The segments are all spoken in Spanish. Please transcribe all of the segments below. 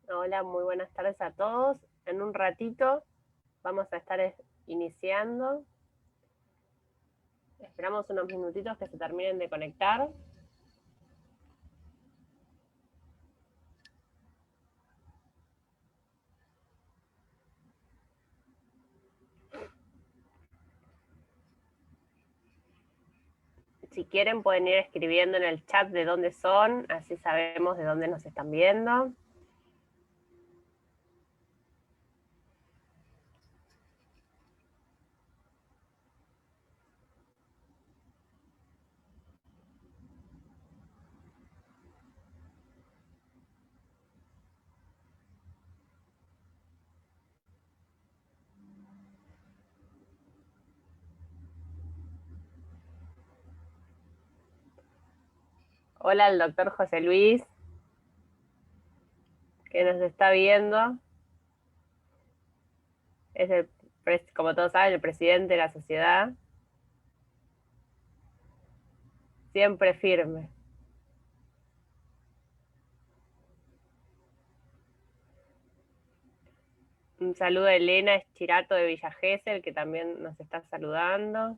Hola, muy buenas tardes a todos. En un ratito vamos a estar iniciando. Esperamos unos minutitos que se terminen de conectar. Si quieren pueden ir escribiendo en el chat de dónde son, así sabemos de dónde nos están viendo. Hola al doctor José Luis, que nos está viendo. Es como todos saben, el presidente de la sociedad. Siempre firme. Un saludo a Elena Eschirato de Villa Gesell, que también nos está saludando.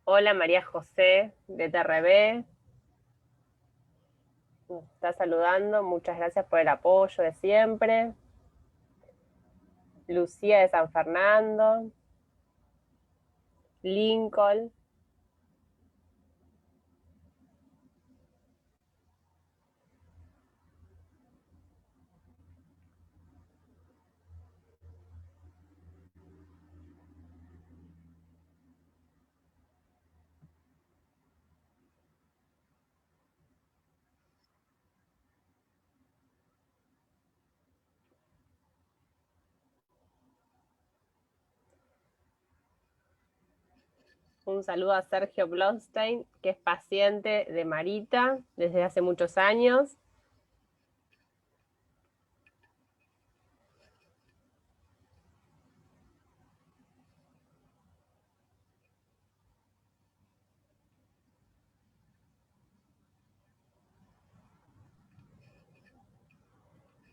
Hola María José de TRB, nos está saludando, muchas gracias por el apoyo de siempre. Lucía de San Fernando, Lincoln. Un saludo a Sergio Blonstein, que es paciente de Marita desde hace muchos años.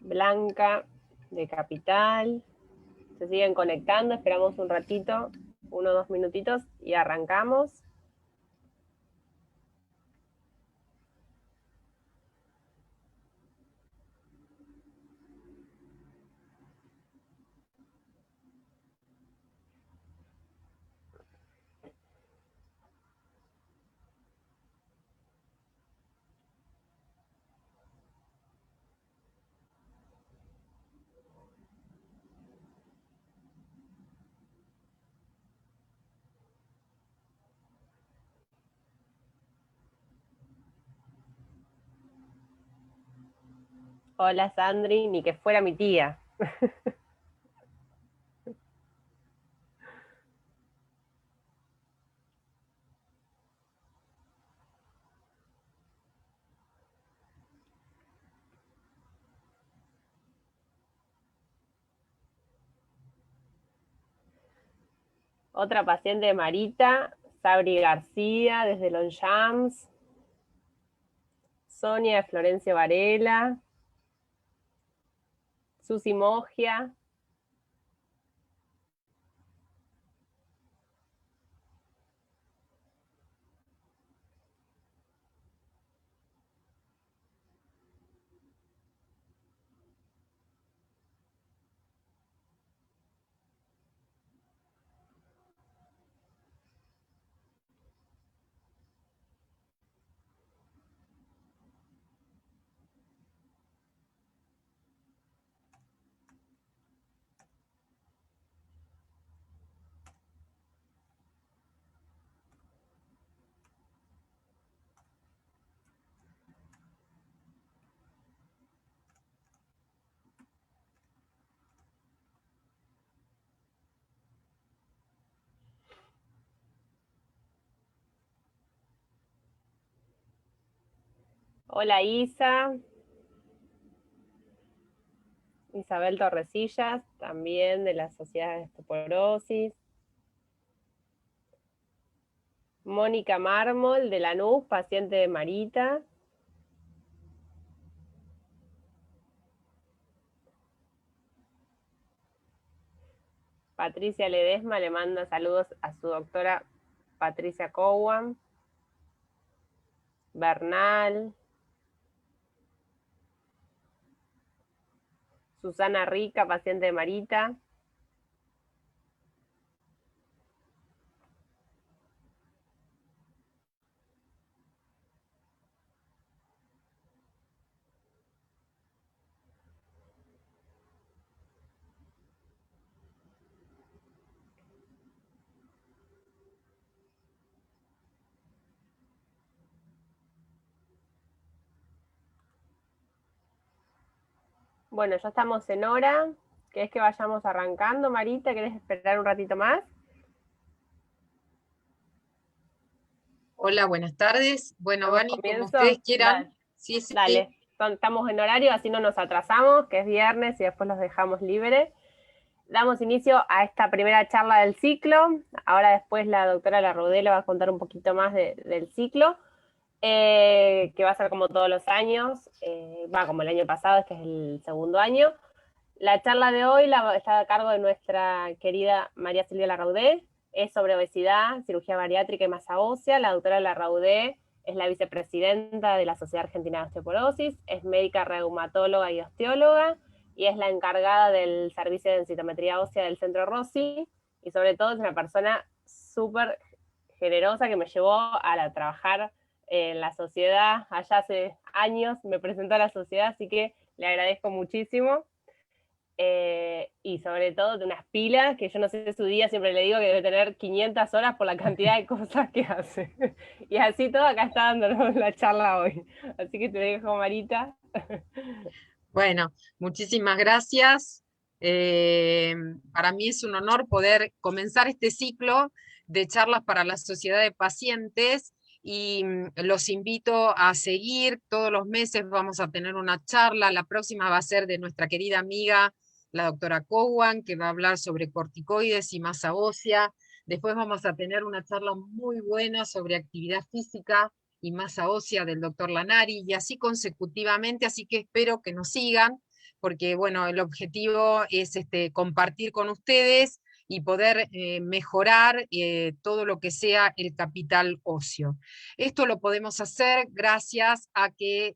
Blanca de Capital. Se siguen conectando, esperamos un ratito, 1 o 2 minutitos y arrancamos. Hola Sandri, ni que fuera mi tía. Otra paciente de Marita, Sabri García desde Longchamps. Sonia de Florencio Varela. Susi Mogia. Hola Isa, Isabel Torresillas, también de la Sociedad de Osteoporosis. Mónica Mármol, de Lanús, paciente de Marita. Patricia Ledesma le manda saludos a su doctora Patricia Cowan. Bernal. Susana Rica, paciente de Marita. Bueno, ya estamos en hora. ¿Querés que vayamos arrancando, Marita? ¿Querés esperar un ratito más? Hola, buenas tardes. Bueno, ¿Damos Vani, como ustedes comienzo? quieran. Dale. Sí, sí, sí. Dale. Estamos en horario, así no nos atrasamos, que es viernes y después los dejamos libres. Damos inicio a esta primera charla del ciclo. Ahora después la doctora Larroudé le va a contar un poquito más del ciclo, que va a ser como todos los años, va como el año pasado, este es el segundo año. La charla de hoy está a cargo de nuestra querida María Silvia Larraudé, es sobre obesidad, cirugía bariátrica y masa ósea. La doctora Larraudé es la vicepresidenta de la Sociedad Argentina de Osteoporosis, es médica reumatóloga y osteóloga, y es la encargada del servicio de densitometría ósea del Centro Rossi, y sobre todo es una persona súper generosa que me llevó a trabajar en la sociedad allá hace años, me presentó a la sociedad, así que le agradezco muchísimo. Y sobre todo de unas pilas que yo no sé su día, siempre le digo que debe tener 500 horas por la cantidad de cosas que hace. Y así todo acá está dándonos la charla hoy. Así que te dejo, Marita. Bueno, muchísimas gracias. Eh, para mí es un honor poder comenzar este ciclo de charlas para la Sociedad de Pacientes y los invito a seguir. Todos los meses vamos a tener una charla. La próxima va a ser de nuestra querida amiga, la doctora Cowan, que va a hablar sobre corticoides y masa ósea. Después vamos a tener una charla muy buena sobre actividad física y masa ósea del doctor Lanari, y así consecutivamente, así que espero que nos sigan, porque bueno, el objetivo es compartir con ustedes y poder mejorar todo lo que sea el capital óseo. Esto lo podemos hacer gracias a que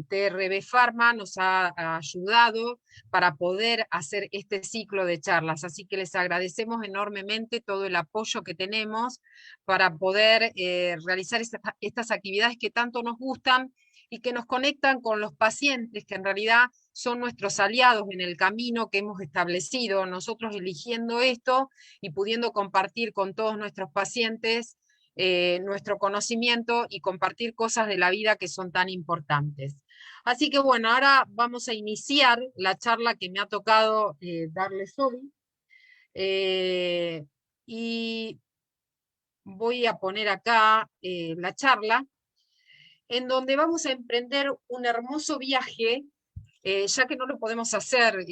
TRB Pharma nos ha ayudado para poder hacer este ciclo de charlas, así que les agradecemos enormemente todo el apoyo que tenemos para poder realizar estas actividades que tanto nos gustan y que nos conectan con los pacientes, que en realidad son nuestros aliados en el camino que hemos establecido, nosotros eligiendo esto y pudiendo compartir con todos nuestros pacientes nuestro conocimiento y compartir cosas de la vida que son tan importantes. Así que bueno, ahora vamos a iniciar la charla que me ha tocado darles hoy. Y voy a poner acá la charla, en donde vamos a emprender un hermoso viaje, ya que no lo podemos hacer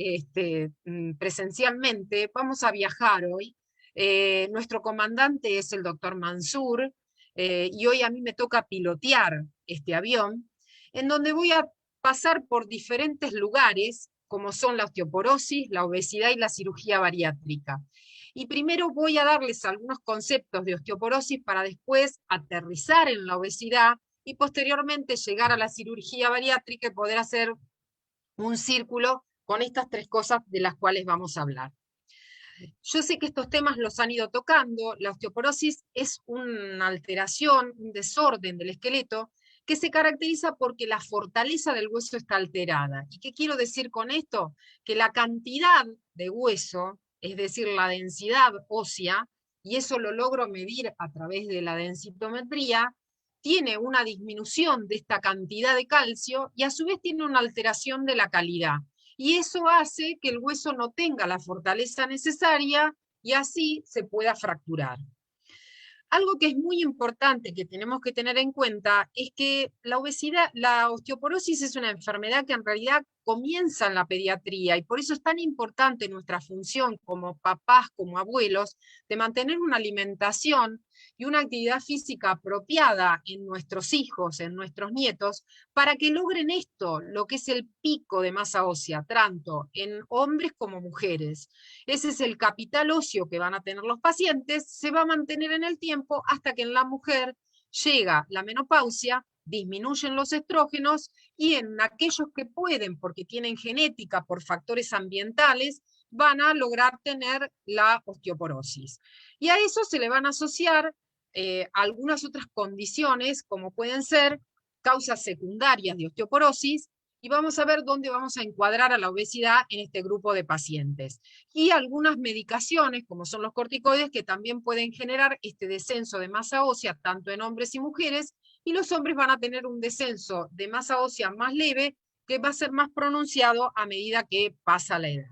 presencialmente, vamos a viajar hoy. Nuestro comandante es el doctor Mansur, y hoy a mí me toca pilotear este avión, en donde voy a pasar por diferentes lugares, como son la osteoporosis, la obesidad y la cirugía bariátrica. Y primero voy a darles algunos conceptos de osteoporosis para después aterrizar en la obesidad y posteriormente llegar a la cirugía bariátrica y poder hacer un círculo con estas tres cosas de las cuales vamos a hablar. Yo sé que estos temas los han ido tocando. La osteoporosis es una alteración, un desorden del esqueleto que se caracteriza porque la fortaleza del hueso está alterada. ¿Y qué quiero decir con esto? Que la cantidad de hueso, es decir, la densidad ósea, y eso lo logro medir a través de la densitometría, tiene una disminución de esta cantidad de calcio y a su vez tiene una alteración de la calidad. Y eso hace que el hueso no tenga la fortaleza necesaria y así se pueda fracturar. Algo que es muy importante que tenemos que tener en cuenta es que la obesidad, la osteoporosis es una enfermedad que en realidad comienza en la pediatría y por eso es tan importante nuestra función como papás, como abuelos, de mantener una alimentación y una actividad física apropiada en nuestros hijos, en nuestros nietos, para que logren esto, lo que es el pico de masa ósea, tanto en hombres como mujeres. Ese es el capital óseo que van a tener los pacientes, se va a mantener en el tiempo hasta que en la mujer llega la menopausia, disminuyen los estrógenos y en aquellos que pueden, porque tienen genética por factores ambientales, van a lograr tener la osteoporosis. Y a eso se le van a asociar algunas otras condiciones, como pueden ser causas secundarias de osteoporosis, y vamos a ver dónde vamos a encuadrar a la obesidad en este grupo de pacientes. Y algunas medicaciones, como son los corticoides, que también pueden generar este descenso de masa ósea, tanto en hombres y mujeres, y los hombres van a tener un descenso de masa ósea más leve, que va a ser más pronunciado a medida que pasa la edad.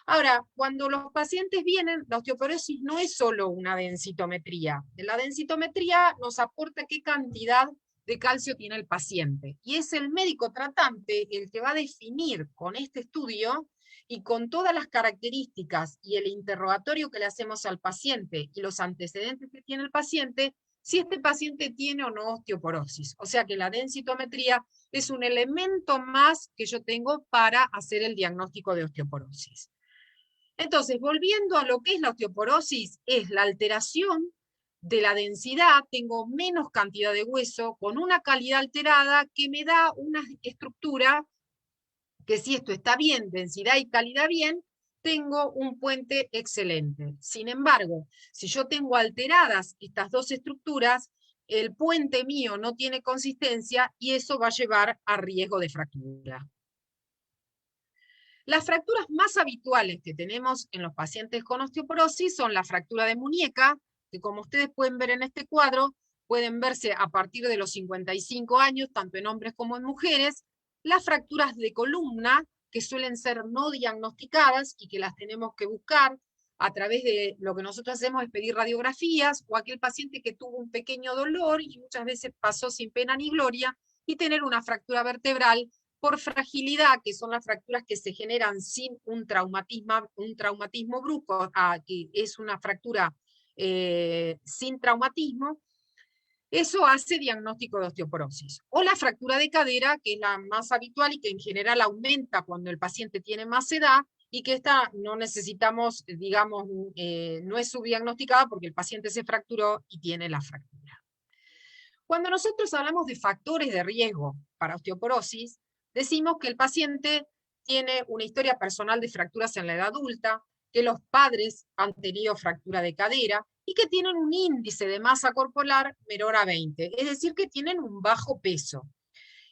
Ahora, cuando los pacientes vienen, la osteoporosis no es solo una densitometría. La densitometría nos aporta qué cantidad de calcio tiene el paciente. Y es el médico tratante el que va a definir con este estudio y con todas las características y el interrogatorio que le hacemos al paciente y los antecedentes que tiene el paciente, si este paciente tiene o no osteoporosis. O sea que la densitometría es un elemento más que yo tengo para hacer el diagnóstico de osteoporosis. Entonces, volviendo a lo que es la osteoporosis, es la alteración de la densidad, tengo menos cantidad de hueso, con una calidad alterada que me da una estructura que si esto está bien, densidad y calidad bien, tengo un puente excelente. Sin embargo, si yo tengo alteradas estas dos estructuras, el puente mío no tiene consistencia y eso va a llevar a riesgo de fractura. Las fracturas más habituales que tenemos en los pacientes con osteoporosis son la fractura de muñeca, que como ustedes pueden ver en este cuadro, pueden verse a partir de los 55 años, tanto en hombres como en mujeres, las fracturas de columna, que suelen ser no diagnosticadas y que las tenemos que buscar a través de lo que nosotros hacemos es pedir radiografías, o aquel paciente que tuvo un pequeño dolor y muchas veces pasó sin pena ni gloria, y tener una fractura vertebral por fragilidad, que son las fracturas que se generan sin un traumatismo brusco, que es una fractura sin traumatismo, eso hace diagnóstico de osteoporosis. O la fractura de cadera, que es la más habitual y que en general aumenta cuando el paciente tiene más edad, y que esta no necesitamos, digamos, no es subdiagnosticada porque el paciente se fracturó y tiene la fractura. Cuando nosotros hablamos de factores de riesgo para osteoporosis, decimos que el paciente tiene una historia personal de fracturas en la edad adulta, que los padres han tenido fractura de cadera y que tienen un índice de masa corporal menor a 20, es decir, que tienen un bajo peso.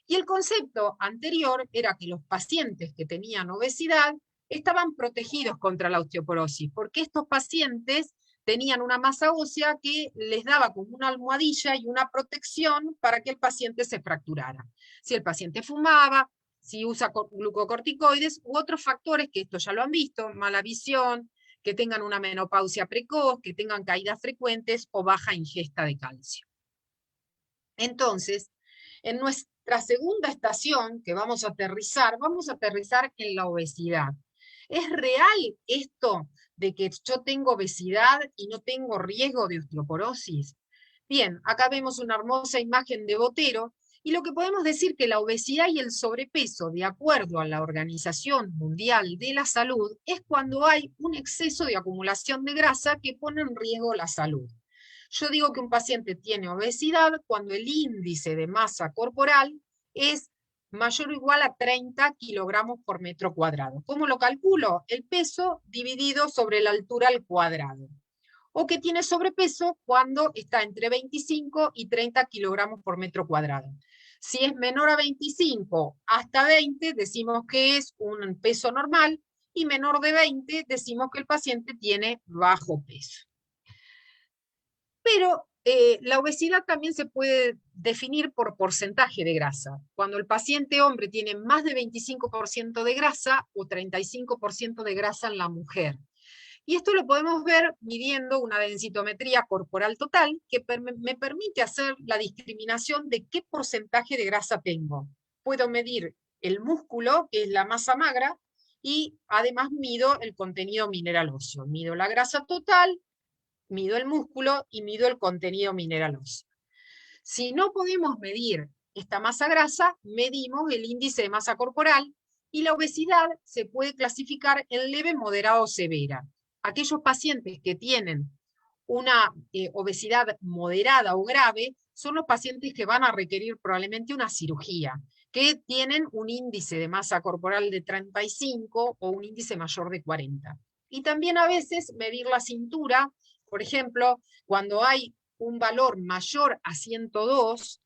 Y el concepto anterior era que los pacientes que tenían obesidad estaban protegidos contra la osteoporosis, porque estos pacientes tenían una masa ósea que les daba como una almohadilla y una protección para que el paciente se fracturara. Si el paciente fumaba, si usa glucocorticoides u otros factores, que esto ya lo han visto, mala visión, que tengan una menopausia precoz, que tengan caídas frecuentes o baja ingesta de calcio. Entonces, en nuestra segunda estación que vamos a aterrizar en la obesidad. ¿Es real esto de que yo tengo obesidad y no tengo riesgo de osteoporosis? Bien, acá vemos una hermosa imagen de Botero, y lo que podemos decir que la obesidad y el sobrepeso, de acuerdo a la Organización Mundial de la Salud, es cuando hay un exceso de acumulación de grasa que pone en riesgo la salud. Yo digo que un paciente tiene obesidad cuando el índice de masa corporal es mayor o igual a 30 kilogramos por metro cuadrado. ¿Cómo lo calculo? El peso dividido sobre la altura al cuadrado. O que tiene sobrepeso cuando está entre 25 y 30 kilogramos por metro cuadrado. Si es menor a 25 hasta 20, decimos que es un peso normal, y menor de 20 decimos que el paciente tiene bajo peso. Pero la obesidad también se puede definir por porcentaje de grasa. Cuando el paciente hombre tiene más de 25% de grasa o 35% de grasa en la mujer. Y esto lo podemos ver midiendo una densitometría corporal total que me permite hacer la discriminación de qué porcentaje de grasa tengo. Puedo medir el músculo, que es la masa magra, y además mido el contenido mineral óseo. Mido la grasa total, mido el músculo y mido el contenido mineral óseo. Si no podemos medir esta masa grasa, medimos el índice de masa corporal, y la obesidad se puede clasificar en leve, moderada o severa. Aquellos pacientes que tienen una obesidad moderada o grave son los pacientes que van a requerir probablemente una cirugía, que tienen un índice de masa corporal de 35 o un índice mayor de 40. Y también a veces medir la cintura, por ejemplo, cuando hay un valor mayor a 102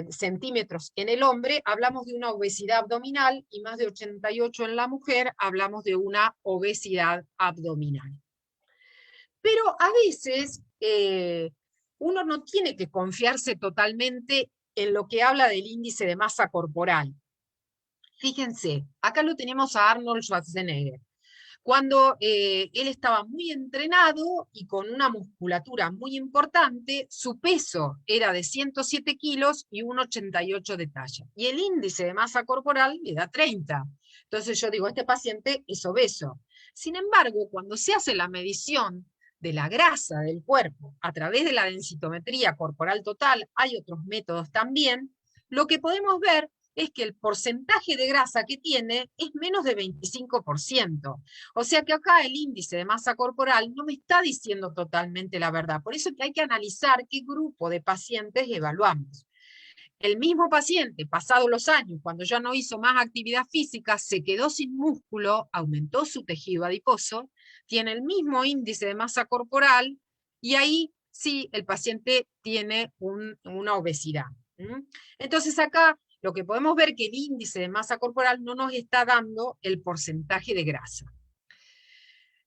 centímetros en el hombre, hablamos de una obesidad abdominal, y más de 88 en la mujer, hablamos de una obesidad abdominal. Pero a veces uno no tiene que confiarse totalmente en lo que habla del índice de masa corporal. Fíjense, acá lo tenemos a Arnold Schwarzenegger. Cuando él estaba muy entrenado y con una musculatura muy importante, su peso era de 107 kilos y 1,88 de talla. Y el índice de masa corporal le da 30. Entonces yo digo, este paciente es obeso. Sin embargo, cuando se hace la medición de la grasa del cuerpo a través de la densitometría corporal total, hay otros métodos también, lo que podemos ver es que el porcentaje de grasa que tiene es menos de 25%. O sea que acá el índice de masa corporal no me está diciendo totalmente la verdad. Por eso que hay que analizar qué grupo de pacientes evaluamos. El mismo paciente, pasados los años, cuando ya no hizo más actividad física, se quedó sin músculo, aumentó su tejido adiposo, tiene el mismo índice de masa corporal, y ahí sí el paciente tiene una obesidad. Entonces acá lo que podemos ver es que el índice de masa corporal no nos está dando el porcentaje de grasa.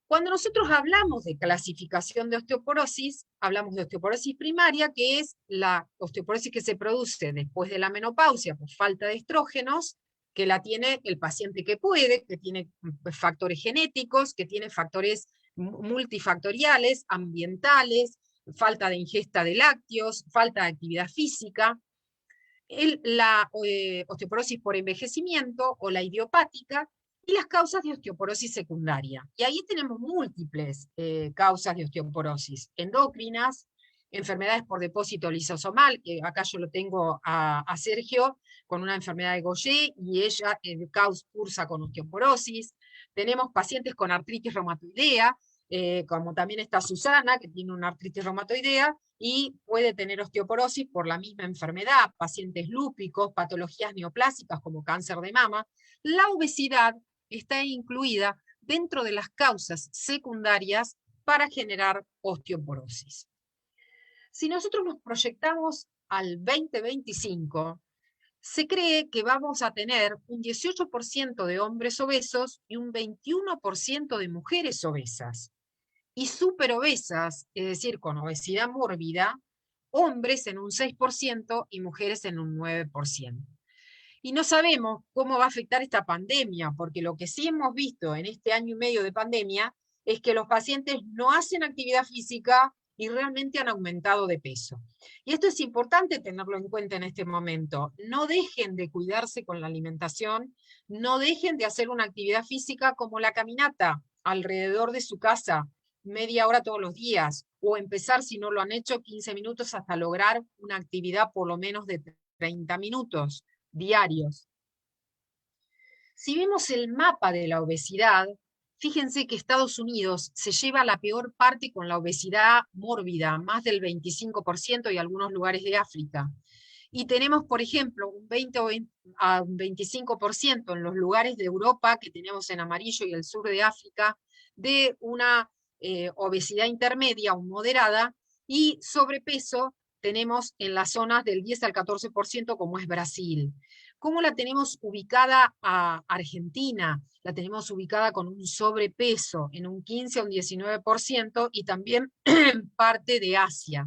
Cuando nosotros hablamos de clasificación de osteoporosis, hablamos de osteoporosis primaria, que es la osteoporosis que se produce después de la menopausia por falta de estrógenos, que la tiene el paciente que puede, que tiene factores genéticos, que tiene factores multifactoriales, ambientales, falta de ingesta de lácteos, falta de actividad física. La osteoporosis por envejecimiento o la idiopática, y las causas de osteoporosis secundaria. Y ahí tenemos múltiples causas de osteoporosis: endocrinas, enfermedades por depósito lisosomal, que acá yo lo tengo a Sergio con una enfermedad de Gaucher, y ella cursa con osteoporosis. Tenemos pacientes con artritis reumatoidea, como también está Susana, que tiene una artritis reumatoidea, y puede tener osteoporosis por la misma enfermedad, pacientes lúpicos, patologías neoplásicas como cáncer de mama. La obesidad está incluida dentro de las causas secundarias para generar osteoporosis. Si nosotros nos proyectamos al 2025, se cree que vamos a tener un 18% de hombres obesos y un 21% de mujeres obesas. Y superobesas, es decir, con obesidad mórbida, hombres en un 6% y mujeres en un 9%. Y no sabemos cómo va a afectar esta pandemia, porque lo que sí hemos visto en este año y medio de pandemia es que los pacientes no hacen actividad física y realmente han aumentado de peso. Y esto es importante tenerlo en cuenta en este momento. No dejen de cuidarse con la alimentación, no dejen de hacer una actividad física como la caminata alrededor de su casa, media hora todos los días, o empezar, si no lo han hecho, 15 minutos hasta lograr una actividad por lo menos de 30 minutos diarios. Si vemos el mapa de la obesidad, fíjense que Estados Unidos se lleva la peor parte con la obesidad mórbida, más del 25%, y algunos lugares de África. Y tenemos, por ejemplo, un 20 a un 25% en los lugares de Europa, que tenemos en amarillo, y el sur de África, de una obesidad intermedia o moderada, y sobrepeso tenemos en las zonas del 10 al 14%, como es Brasil. ¿Cómo la tenemos ubicada a Argentina? La tenemos ubicada con un sobrepeso en un 15 a un 19%, y también parte de Asia.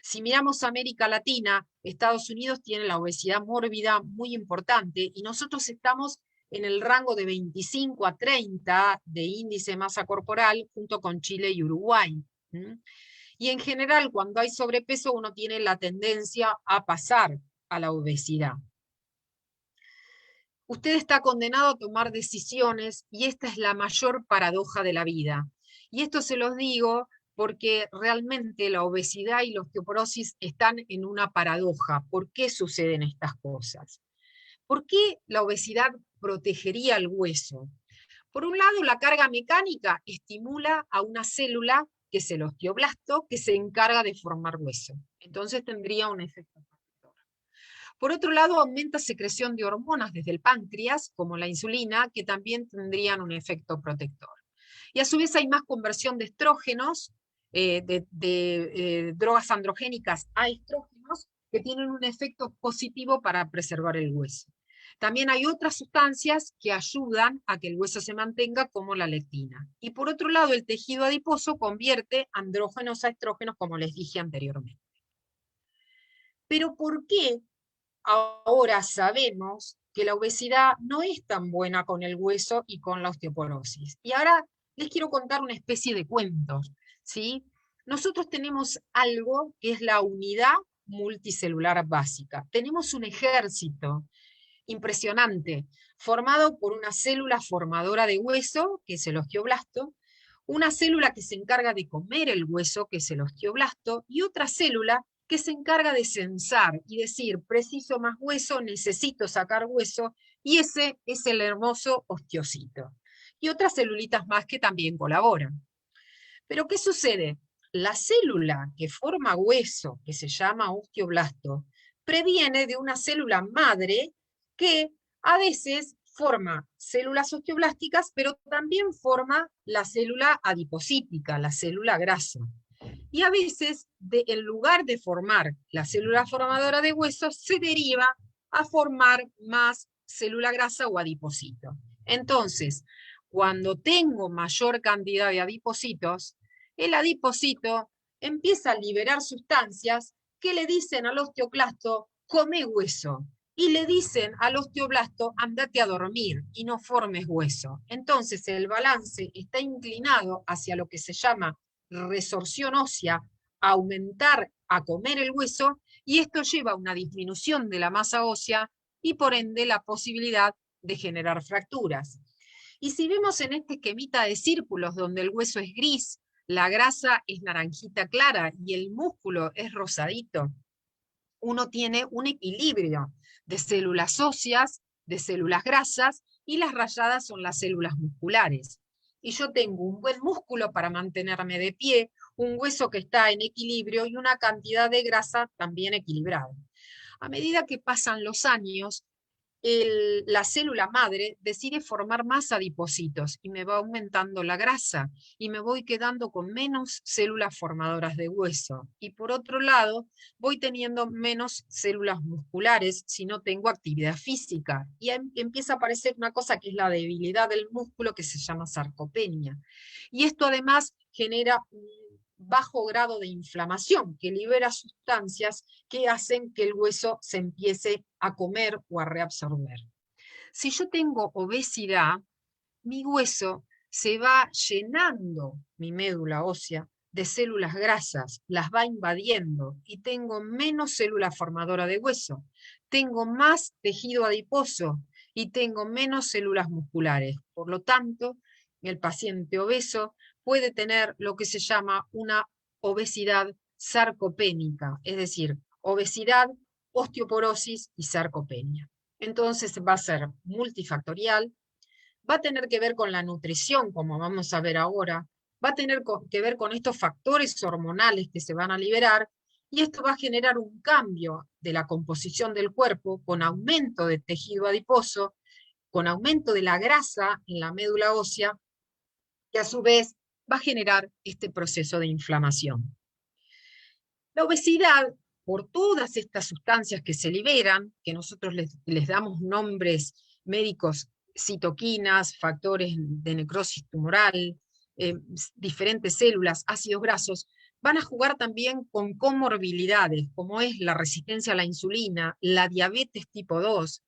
Si miramos América Latina, Estados Unidos tiene la obesidad mórbida muy importante, y nosotros estamos en el rango de 25 a 30 de índice de masa corporal, junto con Chile y Uruguay. Y en general, cuando hay sobrepeso, uno tiene la tendencia a pasar a la obesidad. Usted está condenado a tomar decisiones y esta es la mayor paradoja de la vida. Y esto se los digo porque realmente la obesidad y la osteoporosis están en una paradoja. ¿Por qué suceden estas cosas? ¿Por qué la obesidad protegería el hueso? Por un lado, la carga mecánica estimula a una célula, que es el osteoblasto, que se encarga de formar hueso. Entonces tendría un efecto protector. Por otro lado, aumenta secreción de hormonas desde el páncreas, como la insulina, que también tendrían un efecto protector. Y a su vez hay más conversión de estrógenos, de drogas androgénicas a estrógenos, que tienen un efecto positivo para preservar el hueso. También hay otras sustancias que ayudan a que el hueso se mantenga, como la lectina. Y por otro lado, el tejido adiposo convierte andrógenos a estrógenos, como les dije anteriormente. Pero ¿por qué ahora sabemos que la obesidad no es tan buena con el hueso y con la osteoporosis? Y ahora les quiero contar una especie de cuentos, ¿sí? Nosotros tenemos algo que es la unidad multicelular básica. Tenemos un ejército impresionante, formado por una célula formadora de hueso, que es el osteoblasto, una célula que se encarga de comer el hueso, que es el osteoblasto, y otra célula que se encarga de censar y decir, preciso más hueso, necesito sacar hueso, y ese es el hermoso osteocito. Y otras celulitas más que también colaboran. Pero ¿qué sucede? La célula que forma hueso, que se llama osteoblasto, previene de una célula madre que a veces forma células osteoblásticas, pero también forma la célula adipocítica, la célula grasa. Y a veces, en lugar de formar la célula formadora de huesos, se deriva a formar más célula grasa o adipocito. Entonces, cuando tengo mayor cantidad de adipocitos, el adipocito empieza a liberar sustancias que le dicen al osteoclasto, come hueso. Y le dicen al osteoblasto, andate a dormir y no formes hueso. Entonces el balance está inclinado hacia lo que se llama resorción ósea, a aumentar, a comer el hueso, y esto lleva a una disminución de la masa ósea y por ende la posibilidad de generar fracturas. Y si vemos en este esquemita de círculos donde el hueso es gris, la grasa es naranjita clara y el músculo es rosadito, uno tiene un equilibrio de células óseas, de células grasas, y las rayadas son las células musculares. Y yo tengo un buen músculo para mantenerme de pie, un hueso que está en equilibrio y una cantidad de grasa también equilibrada. A medida que pasan los años, la célula madre decide formar más adipocitos y me va aumentando la grasa y me voy quedando con menos células formadoras de hueso. Y por otro lado, voy teniendo menos células musculares si no tengo actividad física. Y empieza a aparecer una cosa que es la debilidad del músculo, que se llama sarcopenia. Y esto además genera un bajo grado de inflamación, que libera sustancias que hacen que el hueso se empiece a comer o a reabsorber. Si yo tengo obesidad, mi hueso se va llenando, mi médula ósea, de células grasas, las va invadiendo y tengo menos célula formadora de hueso, tengo más tejido adiposo y tengo menos células musculares. Por lo tanto, el paciente obeso puede tener lo que se llama una obesidad sarcopénica, es decir, obesidad, osteoporosis y sarcopenia. Entonces va a ser multifactorial, va a tener que ver con la nutrición, como vamos a ver ahora, va a tener que ver con estos factores hormonales que se van a liberar, y esto va a generar un cambio de la composición del cuerpo con aumento de tejido adiposo, con aumento de la grasa en la médula ósea, que a su vez va a generar este proceso de inflamación. La obesidad, por todas estas sustancias que se liberan, que nosotros les damos nombres médicos, citoquinas, factores de necrosis tumoral, diferentes células, ácidos grasos, van a jugar también con comorbilidades, como es la resistencia a la insulina, la diabetes tipo 2,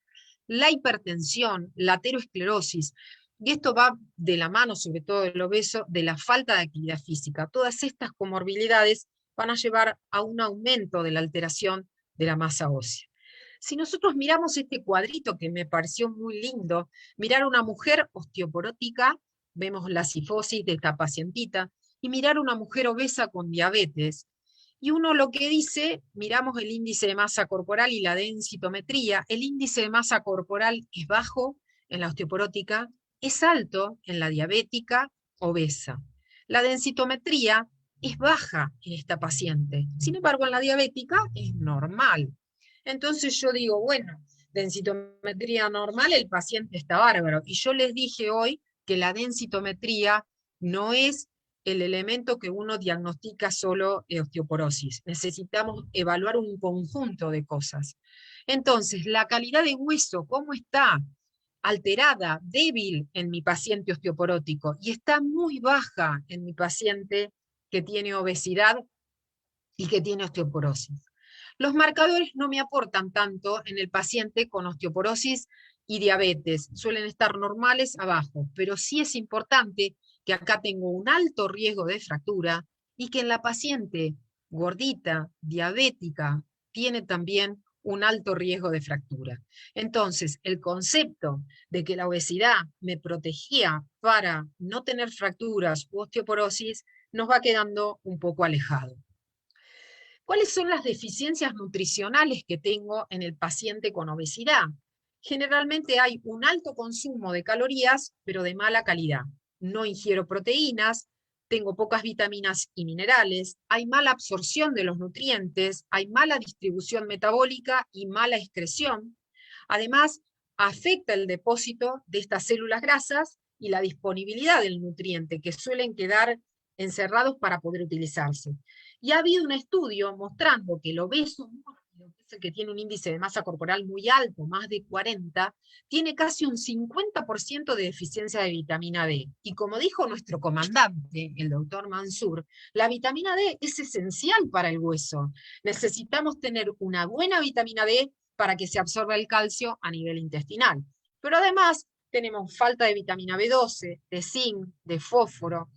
la hipertensión, la aterosclerosis, y esto va de la mano, sobre todo del obeso, de la falta de actividad física. Todas estas comorbilidades van a llevar a un aumento de la alteración de la masa ósea. Si nosotros miramos este cuadrito que me pareció muy lindo, mirar a una mujer osteoporótica, vemos la cifosis de esta pacientita, y mirar a una mujer obesa con diabetes, y uno lo que dice, miramos el índice de masa corporal y la densitometría, el índice de masa corporal es bajo en la osteoporótica, es alto en la diabética obesa. La densitometría es baja en esta paciente, sin embargo en la diabética es normal. Entonces yo digo, bueno, densitometría normal, el paciente está bárbaro. Y yo les dije hoy que la densitometría no es el elemento que uno diagnostica solo osteoporosis. Necesitamos evaluar un conjunto de cosas. Entonces, la calidad de hueso, ¿cómo está? Alterada, débil en mi paciente osteoporótico y está muy baja en mi paciente que tiene obesidad y que tiene osteoporosis. Los marcadores no me aportan tanto en el paciente con osteoporosis y diabetes, suelen estar normales abajo, pero sí es importante que acá tengo un alto riesgo de fractura y que en la paciente gordita, diabética, tiene también un alto riesgo de fractura. Entonces, el concepto de que la obesidad me protegía para no tener fracturas u osteoporosis nos va quedando un poco alejado. ¿Cuáles son las deficiencias nutricionales que tengo en el paciente con obesidad? Generalmente hay un alto consumo de calorías, pero de mala calidad. No ingiero proteínas, tengo pocas vitaminas y minerales, hay mala absorción de los nutrientes, hay mala distribución metabólica y mala excreción. Además, afecta el depósito de estas células grasas y la disponibilidad del nutriente, que suelen quedar encerrados para poder utilizarse. Y ha habido un estudio mostrando que el obeso, que es el que tiene un índice de masa corporal muy alto, más de 40, tiene casi un 50% de deficiencia de vitamina D. Y como dijo nuestro comandante, el doctor Mansur, la vitamina D es esencial para el hueso. Necesitamos tener una buena vitamina D para que se absorba el calcio a nivel intestinal. Pero además tenemos falta de vitamina B12, de zinc, de fósforo.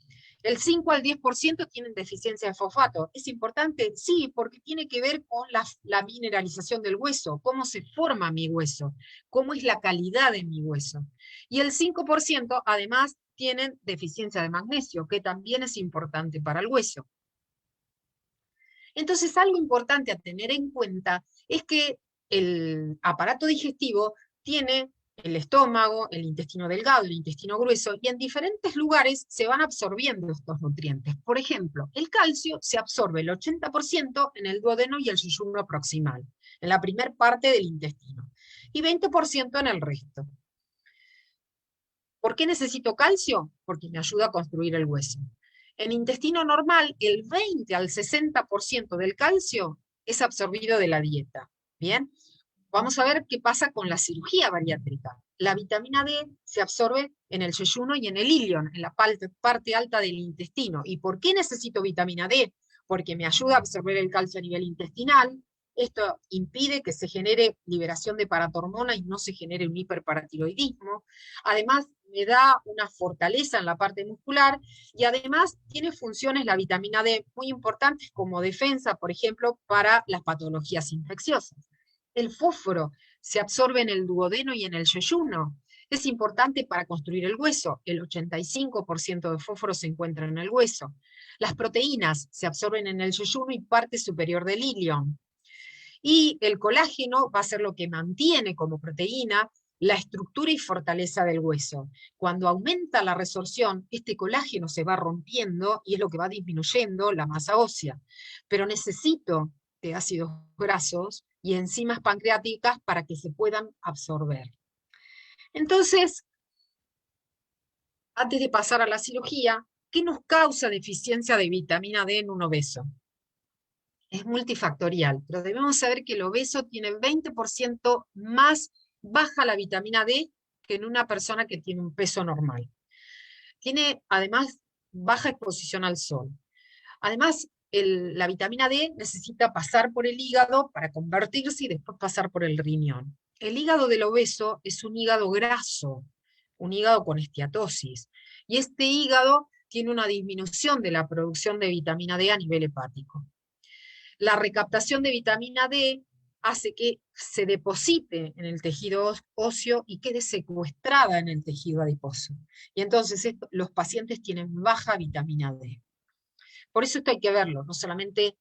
El 5 al 10% tienen deficiencia de fosfato. ¿Es importante? Sí, porque tiene que ver con la mineralización del hueso, cómo se forma mi hueso, cómo es la calidad de mi hueso. Y el 5% además tienen deficiencia de magnesio, que también es importante para el hueso. Entonces, algo importante a tener en cuenta es que el aparato digestivo tiene el estómago, el intestino delgado, el intestino grueso, y en diferentes lugares se van absorbiendo estos nutrientes. Por ejemplo, el calcio se absorbe el 80% en el duodeno y el yeyuno proximal, en la primer parte del intestino, y 20% en el resto. ¿Por qué necesito calcio? Porque me ayuda a construir el hueso. En intestino normal, el 20 al 60% del calcio es absorbido de la dieta. Bien, vamos a ver qué pasa con la cirugía bariátrica. La vitamina D se absorbe en el yeyuno y en el ilion, en la parte alta del intestino. ¿Y por qué necesito vitamina D? Porque me ayuda a absorber el calcio a nivel intestinal. Esto impide que se genere liberación de paratormona y no se genere un hiperparatiroidismo. Además, me da una fortaleza en la parte muscular y además tiene funciones la vitamina D muy importantes como defensa, por ejemplo, para las patologías infecciosas. El fósforo se absorbe en el duodeno y en el yeyuno. Es importante para construir el hueso. El 85% de fósforo se encuentra en el hueso. Las proteínas se absorben en el yeyuno y parte superior del ilion. Y el colágeno va a ser lo que mantiene como proteína la estructura y fortaleza del hueso. Cuando aumenta la resorción, este colágeno se va rompiendo y es lo que va disminuyendo la masa ósea. Pero necesito de ácidos grasos y enzimas pancreáticas para que se puedan absorber. Entonces, antes de pasar a la cirugía, ¿qué nos causa deficiencia de vitamina D en un obeso? Es multifactorial, pero debemos saber que el obeso tiene 20% más baja la vitamina D que en una persona que tiene un peso normal. Tiene además baja exposición al sol. Además, la vitamina D necesita pasar por el hígado para convertirse y después pasar por el riñón. el hígado del obeso es un hígado graso, un hígado con esteatosis, y este hígado tiene una disminución de la producción de vitamina D a nivel hepático. La recaptación de vitamina D hace que se deposite en el tejido óseo y quede secuestrada en el tejido adiposo. Y entonces los pacientes tienen baja vitamina D. Por eso esto hay que verlo, no solamente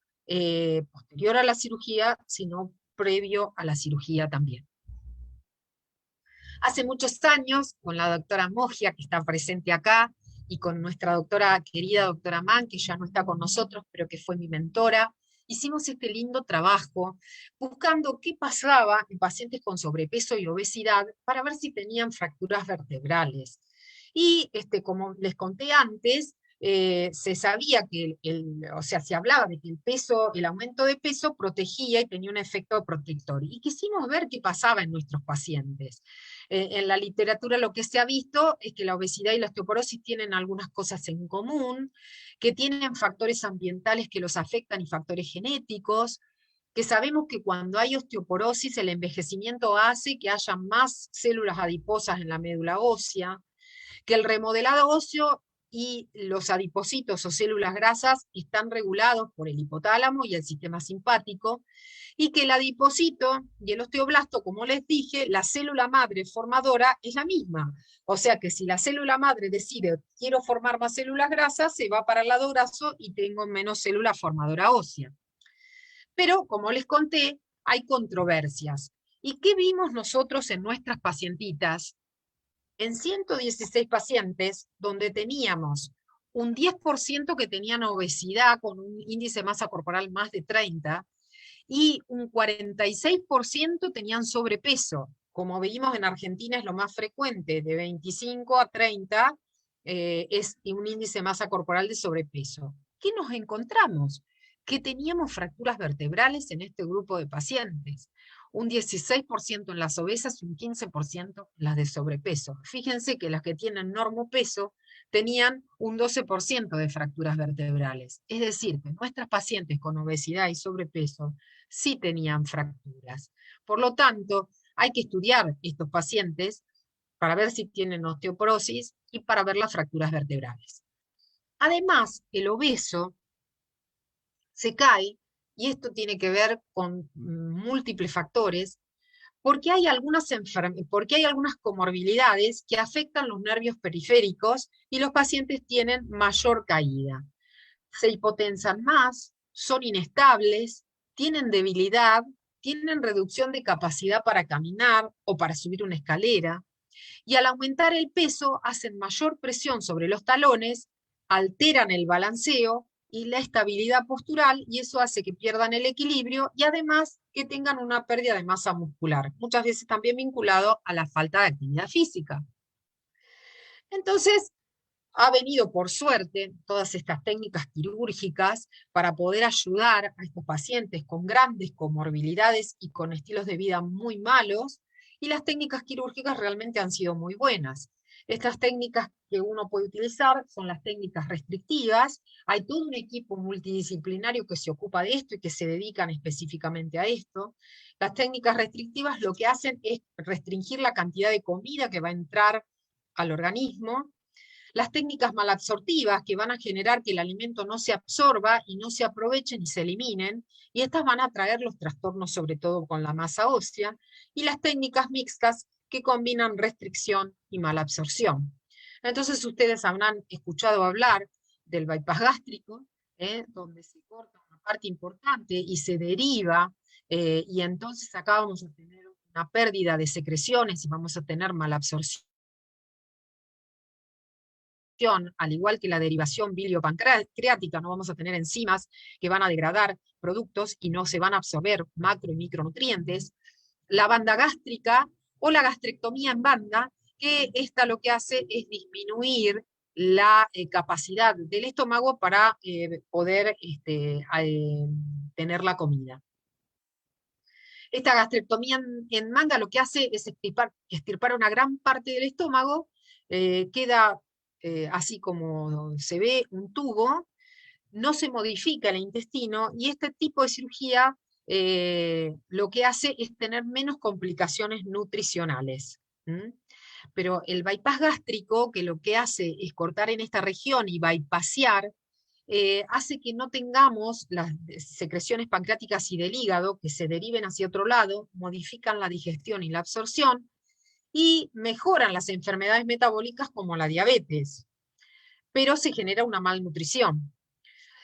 posterior a la cirugía, sino previo a la cirugía también. Hace muchos años, con la doctora Mogia, que está presente acá, y con nuestra doctora, querida doctora Mann, que ya no está con nosotros, pero que fue mi mentora, hicimos este lindo trabajo buscando qué pasaba en pacientes con sobrepeso y obesidad para ver si tenían fracturas vertebrales. Y como les conté antes, se sabía que o sea, se hablaba de que el peso, el aumento de peso protegía y tenía un efecto protector. Y quisimos ver qué pasaba en nuestros pacientes. En la literatura lo que se ha visto es que la obesidad y la osteoporosis tienen algunas cosas en común, que tienen factores ambientales que los afectan y factores genéticos, que sabemos que cuando hay osteoporosis el envejecimiento hace que haya más células adiposas en la médula ósea, que el remodelado óseo y los adipocitos o células grasas están regulados por el hipotálamo y el sistema simpático, y que el adipocito y el osteoblasto, como les dije, la célula madre formadora es la misma. O sea que si la célula madre decide quiero formar más células grasas, se va para el lado graso y tengo menos célula formadora ósea. Pero, como les conté, hay controversias. ¿Y qué vimos nosotros en nuestras pacientitas? En 116 pacientes, donde teníamos un 10% que tenían obesidad con un índice de masa corporal más de 30, y un 46% tenían sobrepeso. Como vimos en Argentina es lo más frecuente, de 25 a 30 es un índice de masa corporal de sobrepeso. ¿Qué nos encontramos? Que teníamos fracturas vertebrales en este grupo de pacientes. Un 16% en las obesas y un 15% en las de sobrepeso. Fíjense que las que tienen normopeso tenían un 12% de fracturas vertebrales. Es decir, que nuestras pacientes con obesidad y sobrepeso sí tenían fracturas. Por lo tanto, hay que estudiar estos pacientes para ver si tienen osteoporosis y para ver las fracturas vertebrales. Además, el obeso se cae, y esto tiene que ver con múltiples factores, porque hay algunas comorbilidades que afectan los nervios periféricos y los pacientes tienen mayor caída. Se hipotensan más, son inestables, tienen debilidad, tienen reducción de capacidad para caminar o para subir una escalera, y al aumentar el peso hacen mayor presión sobre los talones, alteran el balanceo y la estabilidad postural, y eso hace que pierdan el equilibrio y además que tengan una pérdida de masa muscular, muchas veces también vinculado a la falta de actividad física. Entonces, ha venido por suerte todas estas técnicas quirúrgicas para poder ayudar a estos pacientes con grandes comorbilidades y con estilos de vida muy malos, y las técnicas quirúrgicas realmente han sido muy buenas. Estas técnicas que uno puede utilizar son las técnicas restrictivas. Hay todo un equipo multidisciplinario que se ocupa de esto y que se dedican específicamente a esto. Las técnicas restrictivas lo que hacen es restringir la cantidad de comida que va a entrar al organismo. Las técnicas malabsortivas, que van a generar que el alimento no se absorba y no se aprovechen y se eliminen, y estas van a traer los trastornos sobre todo con la masa ósea, y las técnicas mixtas, que combinan restricción y malabsorción. Entonces ustedes habrán escuchado hablar del bypass gástrico, donde se corta una parte importante y se deriva, y entonces acá vamos a tener una pérdida de secreciones y vamos a tener malabsorción, al igual que la derivación biliopancreática. No vamos a tener enzimas que van a degradar productos y no se van a absorber macro y micronutrientes. La banda gástrica o la gastrectomía en banda, que esta lo que hace es disminuir la capacidad del estómago para poder tener la comida. Esta gastrectomía en manga lo que hace es extirpar una gran parte del estómago, queda así como se ve un tubo, no se modifica el intestino, y este tipo de cirugía lo que hace es tener menos complicaciones nutricionales. ¿Mm? Pero el bypass gástrico, que lo que hace es cortar en esta región y bypassear, hace que no tengamos las secreciones pancreáticas y del hígado que se deriven hacia otro lado, modifican la digestión y la absorción, y mejoran las enfermedades metabólicas como la diabetes, pero se genera una malnutrición.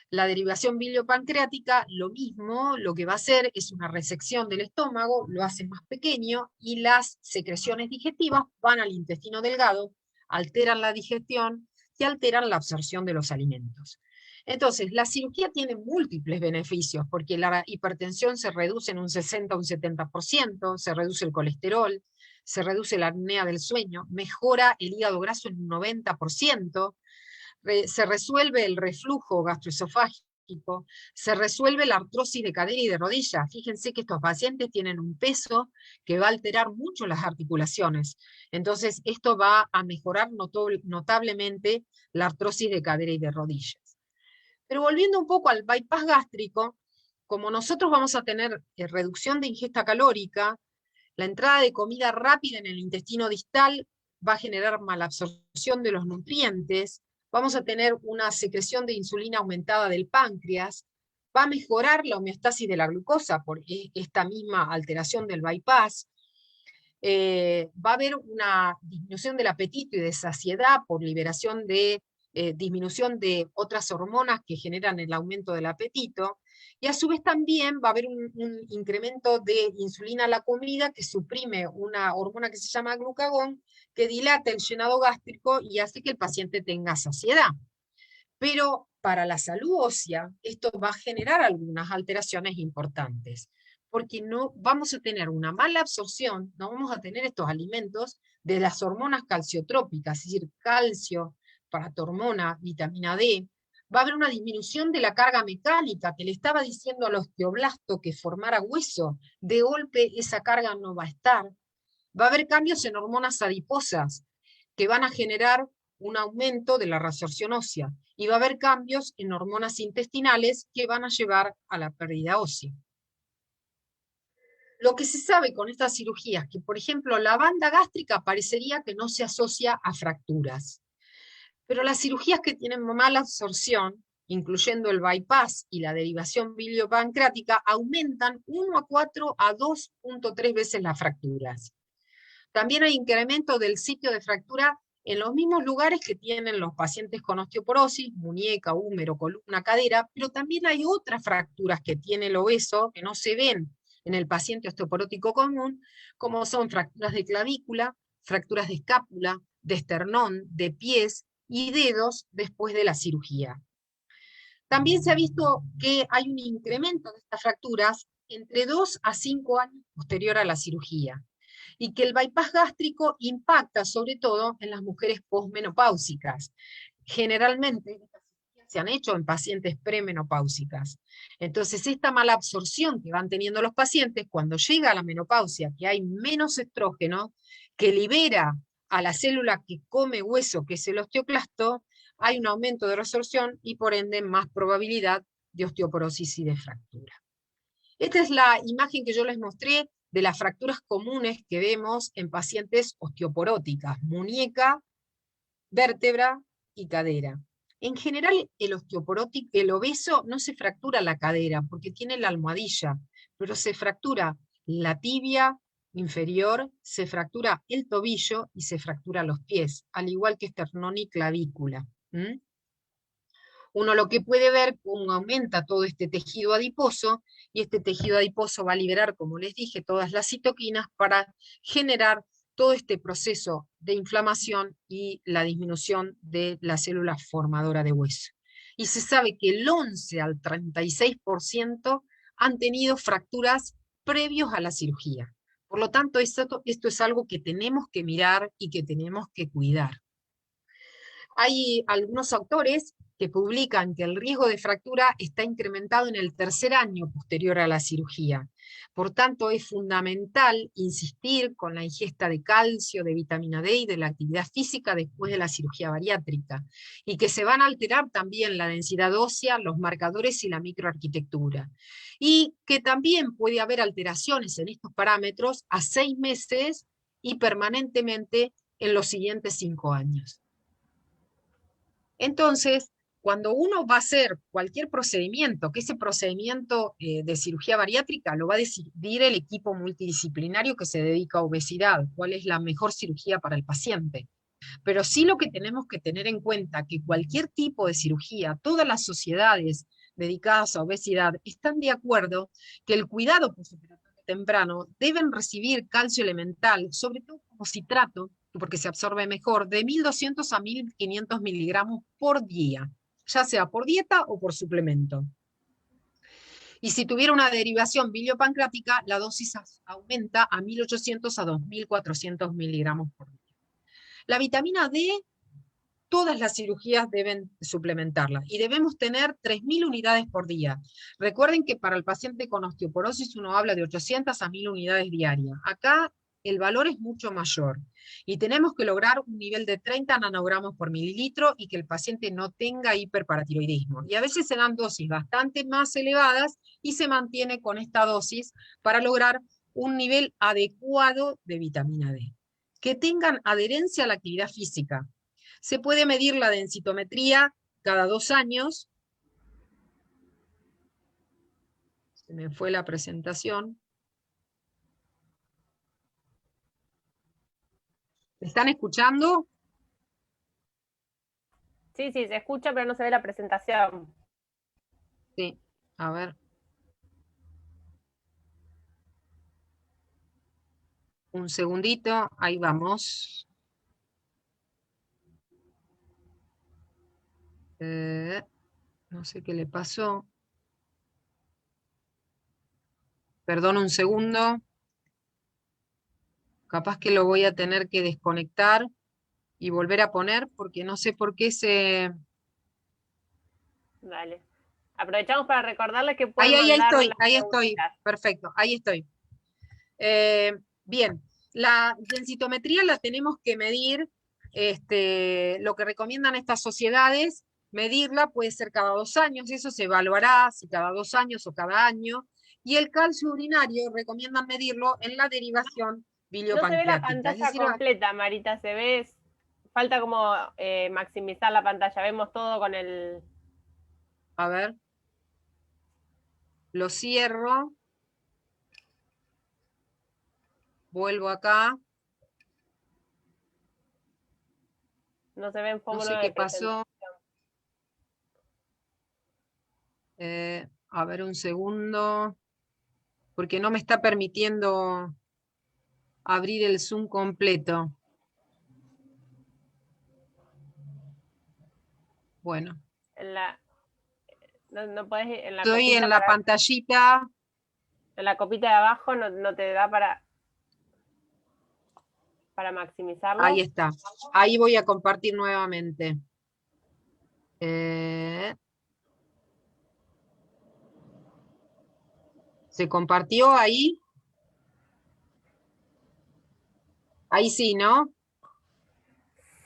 La derivación biliopancreática, lo mismo, lo que va a hacer es una resección del estómago, lo hace más pequeño, y las secreciones digestivas van al intestino delgado, alteran la digestión y alteran la absorción de los alimentos. Entonces, la cirugía tiene múltiples beneficios, porque la hipertensión se reduce en un 60 o un 70%, se reduce el colesterol, se reduce la apnea del sueño, mejora el hígado graso en un 90%, se resuelve el reflujo gastroesofágico, se resuelve la artrosis de cadera y de rodilla. Fíjense que estos pacientes tienen un peso que va a alterar mucho las articulaciones. Entonces, esto va a mejorar notablemente la artrosis de cadera y de rodillas. Pero volviendo un poco al bypass gástrico, como nosotros vamos a tener reducción de ingesta calórica, la entrada de comida rápida en el intestino distal va a generar malabsorción de los nutrientes, vamos a tener una secreción de insulina aumentada del páncreas, va a mejorar la homeostasis de la glucosa por esta misma alteración del bypass, va a haber una disminución del apetito y de saciedad por liberación de disminución de otras hormonas que generan el aumento del apetito, y a su vez también va a haber un incremento de insulina a la comida que suprime una hormona que se llama glucagón, que dilata el llenado gástrico y hace que el paciente tenga saciedad. Pero para la salud ósea, esto va a generar algunas alteraciones importantes, porque no vamos a tener una mala absorción, no vamos a tener estos alimentos de las hormonas calciotrópicas, es decir, calcio, paratormona, vitamina D. Va a haber una disminución de la carga mecánica, que le estaba diciendo al osteoblasto que formara hueso, de golpe esa carga no va a estar. Va a haber cambios en hormonas adiposas, que van a generar un aumento de la resorción ósea, y va a haber cambios en hormonas intestinales que van a llevar a la pérdida ósea. Lo que se sabe con estas cirugías, que por ejemplo la banda gástrica parecería que no se asocia a fracturas, pero las cirugías que tienen mala absorción, incluyendo el bypass y la derivación biliopancreática, aumentan 1 a 4 a 2.3 veces las fracturas. También hay incremento del sitio de fractura en los mismos lugares que tienen los pacientes con osteoporosis, muñeca, húmero, columna, cadera, pero también hay otras fracturas que tiene el obeso que no se ven en el paciente osteoporótico común, como son fracturas de clavícula, fracturas de escápula, de esternón, de pies y dedos después de la cirugía. También se ha visto que hay un incremento de estas fracturas entre 2 a 5 años posterior a la cirugía, y que el bypass gástrico impacta sobre todo en las mujeres posmenopáusicas. Generalmente se han hecho en pacientes premenopáusicas. Entonces, esta mala absorción que van teniendo los pacientes, cuando llega a la menopausia, que hay menos estrógeno, que libera a la célula que come hueso, que es el osteoclasto, hay un aumento de resorción y por ende más probabilidad de osteoporosis y de fractura. Esta es la imagen que yo les mostré de las fracturas comunes que vemos en pacientes osteoporóticas, muñeca, vértebra y cadera. En general, el obeso no se fractura la cadera porque tiene la almohadilla, pero se fractura la tibia inferior, se fractura el tobillo y se fractura los pies, al igual que esternón y clavícula. Uno lo que puede ver cómo aumenta todo este tejido adiposo, y este tejido adiposo va a liberar, como les dije, todas las citoquinas para generar todo este proceso de inflamación y la disminución de la célula formadora de hueso. Y se sabe que el 11 al 36% han tenido fracturas previos a la cirugía. Por lo tanto, esto es algo que tenemos que mirar y que tenemos que cuidar. Hay algunos autores que publican que el riesgo de fractura está incrementado en el tercer año posterior a la cirugía. Por tanto, es fundamental insistir con la ingesta de calcio, de vitamina D y de la actividad física después de la cirugía bariátrica, y que se van a alterar también la densidad ósea, los marcadores y la microarquitectura. Y que también puede haber alteraciones en estos parámetros a 6 meses y permanentemente en los siguientes 5 años. Entonces, cuando uno va a hacer cualquier procedimiento, que ese procedimiento de cirugía bariátrica lo va a decidir el equipo multidisciplinario que se dedica a obesidad, cuál es la mejor cirugía para el paciente. Pero sí lo que tenemos que tener en cuenta que cualquier tipo de cirugía, todas las sociedades dedicadas a obesidad están de acuerdo que el cuidado postoperatorio temprano deben recibir calcio elemental, sobre todo como citrato, porque se absorbe mejor, de 1.200 a 1.500 miligramos por día, ya sea por dieta o por suplemento. Y si tuviera una derivación biliopancreática, la dosis aumenta a 1.800 a 2.400 miligramos por día. La vitamina D, todas las cirugías deben suplementarla y debemos tener 3.000 unidades por día. Recuerden que para el paciente con osteoporosis uno habla de 800 a 1.000 unidades diarias. Acá el valor es mucho mayor y tenemos que lograr un nivel de 30 nanogramos por mililitro y que el paciente no tenga hiperparatiroidismo. Y a veces se dan dosis bastante más elevadas y se mantiene con esta dosis para lograr un nivel adecuado de vitamina D. Que tengan adherencia a la actividad física. Se puede medir la densitometría cada 2 años. Se me fue la presentación. ¿Me están escuchando? Sí, sí, se escucha, pero no se ve la presentación. Sí, a ver. Un segundito, ahí vamos. No sé qué le pasó. Perdón un segundo. Capaz que lo voy a tener que desconectar y volver a poner porque no sé por qué se... Dale. Aprovechamos para recordarles que Ahí, pueden ahí, mandar las ahí estoy. preguntitas. Perfecto, ahí estoy. Bien, la densitometría la tenemos que medir, lo que recomiendan estas sociedades, medirla puede ser cada 2 años, eso se evaluará si cada 2 años o cada año, y el calcio urinario recomiendan medirlo en la derivación No se ve la biliopancreática, es pantalla decir, completa, Marita, se ve, falta como maximizar la pantalla, vemos todo con el... a ver, lo cierro, vuelvo acá, No se ve en no fórmula sé de qué presentación. pasó, a ver un segundo, porque no me está permitiendo abrir el Zoom completo. Bueno, En la, no podés, en la estoy copita en la pantallita. en la copita de abajo no te da para Ahí maximizarlo. está. Ahí voy a compartir nuevamente. ¿Se compartió ahí? Ahí sí, ¿no?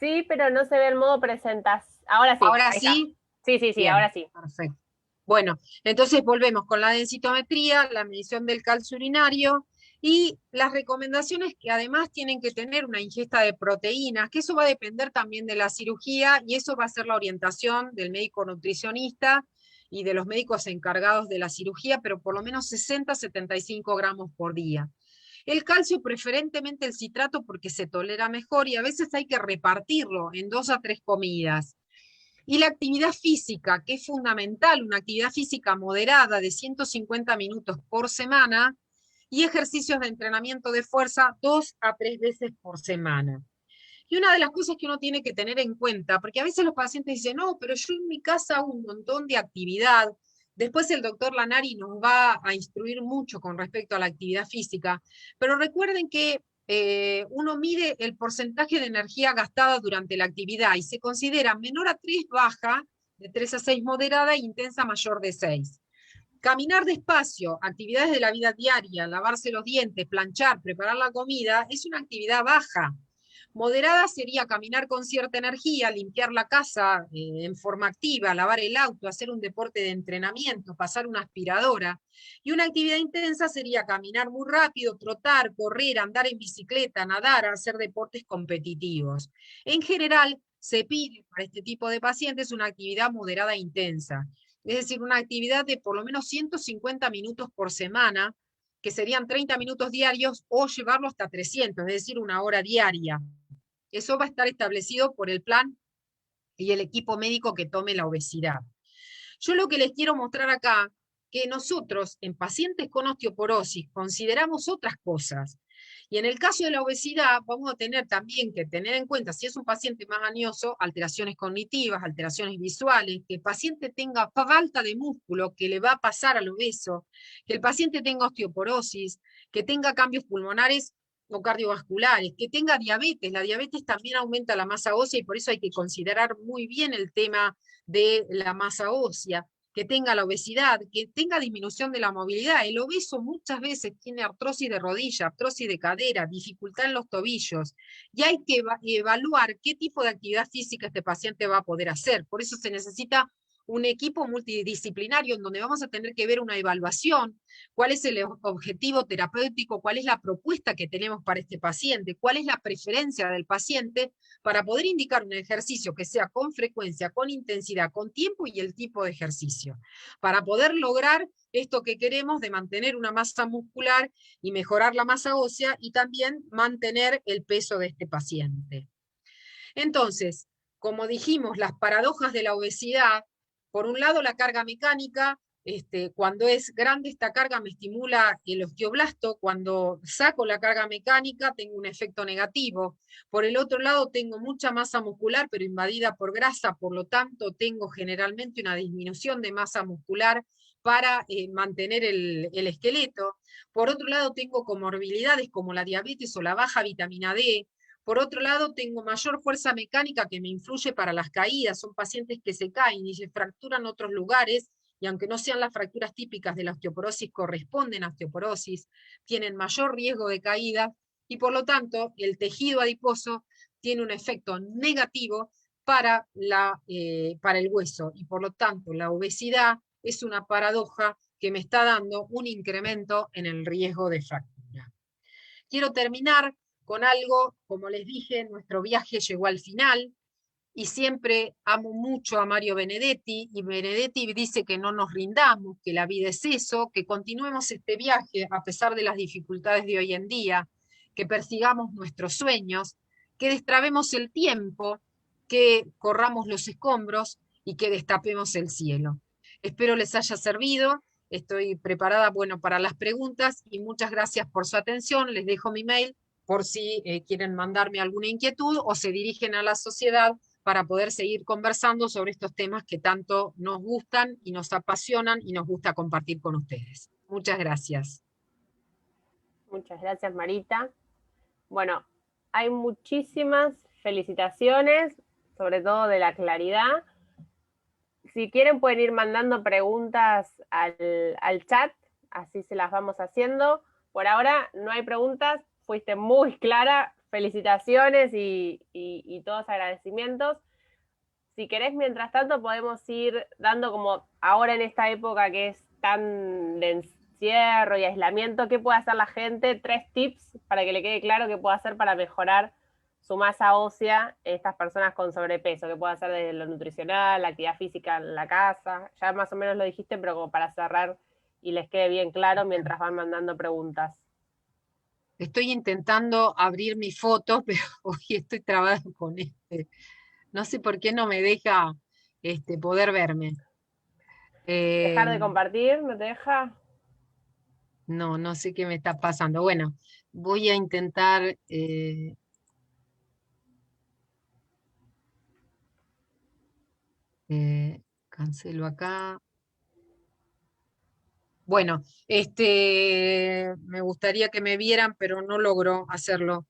Sí, pero no se ve el modo presentación. Ahora sí, Ahora ahí está. sí. Sí, sí, sí, Bien, ahora sí. perfecto. Bueno, entonces volvemos con la densitometría, la medición del calcio urinario y las recomendaciones que además tienen que tener una ingesta de proteínas, que eso va a depender también de la cirugía y eso va a ser la orientación del médico nutricionista y de los médicos encargados de la cirugía, pero por lo menos 60-75 gramos por día. El calcio, preferentemente el citrato, porque se tolera mejor y a veces hay que repartirlo en 2 a 3 comidas. Y la actividad física, que es fundamental, una actividad física moderada de 150 minutos por semana y ejercicios de entrenamiento de fuerza 2 a 3 veces por semana. Y una de las cosas que uno tiene que tener en cuenta, porque a veces los pacientes dicen, no, pero yo en mi casa hago un montón de actividad. Después el doctor Lanari nos va a instruir mucho con respecto a la actividad física, pero recuerden que uno mide el porcentaje de energía gastada durante la actividad y se considera menor a 3 baja de 3 a 6 moderada e intensa mayor de 6. Caminar despacio, actividades de la vida diaria, lavarse los dientes, planchar, preparar la comida, es una actividad baja. Moderada sería caminar con cierta energía, limpiar la casa en forma activa, lavar el auto, hacer un deporte de entrenamiento, pasar una aspiradora. Y una actividad intensa sería caminar muy rápido, trotar, correr, andar en bicicleta, nadar, hacer deportes competitivos. En general, se pide para este tipo de pacientes una actividad moderada e intensa. Es decir, una actividad de por lo menos 150 minutos por semana, que serían 30 minutos diarios, o llevarlo hasta 300, es decir, una hora diaria. Eso va a estar establecido por el plan y el equipo médico que tome la obesidad. Yo lo que les quiero mostrar acá, que nosotros en pacientes con osteoporosis consideramos otras cosas. Y en el caso de la obesidad vamos a tener también que tener en cuenta, si es un paciente más añoso, alteraciones cognitivas, alteraciones visuales, que el paciente tenga falta de músculo, que le va a pasar al obeso, que el paciente tenga osteoporosis, que tenga cambios pulmonares o cardiovasculares, que tenga diabetes. La diabetes también aumenta la masa ósea y por eso hay que considerar muy bien el tema de la masa ósea, que tenga la obesidad, que tenga disminución de la movilidad. El obeso muchas veces tiene artrosis de rodilla, artrosis de cadera, dificultad en los tobillos, y hay que evaluar qué tipo de actividad física este paciente va a poder hacer. Por eso se necesita un equipo multidisciplinario en donde vamos a tener que ver una evaluación, cuál es el objetivo terapéutico, cuál es la propuesta que tenemos para este paciente, cuál es la preferencia del paciente para poder indicar un ejercicio que sea con frecuencia, con intensidad, con tiempo y el tipo de ejercicio, para poder lograr esto que queremos de mantener una masa muscular y mejorar la masa ósea y también mantener el peso de este paciente. Entonces, como dijimos, las paradojas de la obesidad, por un lado la carga mecánica, cuando es grande esta carga me estimula el osteoblasto, cuando saco la carga mecánica tengo un efecto negativo. Por el otro lado tengo mucha masa muscular pero invadida por grasa, por lo tanto tengo generalmente una disminución de masa muscular para mantener el esqueleto. Por otro lado tengo comorbilidades como la diabetes o la baja vitamina D. Por otro lado, tengo mayor fuerza mecánica que me influye para las caídas. Son pacientes que se caen y se fracturan en otros lugares, y aunque no sean las fracturas típicas de la osteoporosis, corresponden a osteoporosis, tienen mayor riesgo de caída, y por lo tanto, el tejido adiposo tiene un efecto negativo para el hueso, y por lo tanto, la obesidad es una paradoja que me está dando un incremento en el riesgo de fractura. Quiero terminar con algo, como les dije, nuestro viaje llegó al final y siempre amo mucho a Mario Benedetti, y Benedetti dice que no nos rindamos, que la vida es eso, que continuemos este viaje a pesar de las dificultades de hoy en día, que persigamos nuestros sueños, que destrabemos el tiempo, que corramos los escombros y que destapemos el cielo. Espero les haya servido. Estoy preparada, bueno, para las preguntas y muchas gracias por su atención. Les dejo mi mail por si quieren mandarme alguna inquietud o se dirigen a la sociedad para poder seguir conversando sobre estos temas que tanto nos gustan y nos apasionan y nos gusta compartir con ustedes. Muchas gracias. Muchas gracias, Marita. Bueno, hay muchísimas felicitaciones, sobre todo de la claridad. Si quieren pueden ir mandando preguntas al chat, así se las vamos haciendo. Por ahora no hay preguntas, fuiste muy clara, felicitaciones y todos agradecimientos. Si querés, mientras tanto, podemos ir dando como ahora en esta época que es tan de encierro y aislamiento, ¿qué puede hacer la gente? 3 tips para que le quede claro qué puede hacer para mejorar su masa ósea estas personas con sobrepeso, que puede hacer desde lo nutricional, la actividad física en la casa. Ya más o menos lo dijiste, pero como para cerrar y les quede bien claro mientras van mandando preguntas. Estoy intentando abrir mi foto, pero hoy estoy trabada con no sé por qué no me deja poder verme. ¿Dejar de compartir? ¿No te deja? No, no sé qué me está pasando. Bueno, voy a intentar... cancelo acá. Bueno, me gustaría que me vieran, pero no logro hacerlo.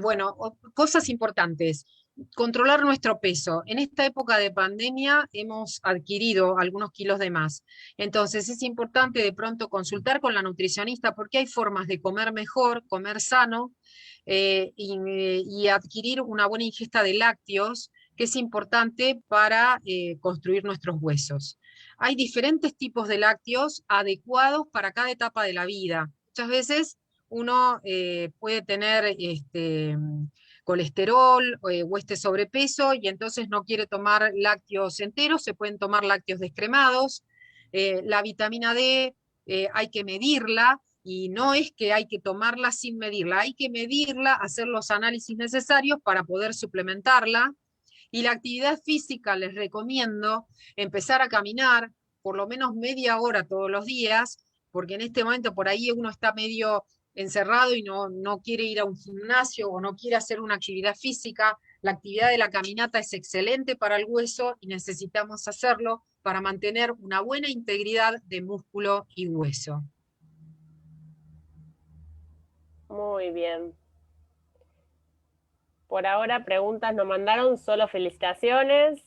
Bueno, cosas importantes. controlar nuestro peso. En esta época de pandemia hemos adquirido algunos kilos de más. Entonces es importante de pronto consultar con la nutricionista porque hay formas de comer mejor, comer sano y adquirir una buena ingesta de lácteos, que es importante para construir nuestros huesos. Hay diferentes tipos de lácteos adecuados para cada etapa de la vida. Muchas veces uno puede tener colesterol o este sobrepeso y entonces no quiere tomar lácteos enteros, se pueden tomar lácteos descremados. La vitamina D hay que medirla y no es que hay que tomarla sin medirla, hay que medirla, hacer los análisis necesarios para poder suplementarla. Y la actividad física les recomiendo empezar a caminar por lo menos media hora todos los días, porque en este momento por ahí uno está medio encerrado y no quiere ir a un gimnasio o no quiere hacer una actividad física. La actividad de la caminata es excelente para el hueso y necesitamos hacerlo para mantener una buena integridad de músculo y hueso. Muy bien. Por ahora preguntas nos mandaron, solo felicitaciones.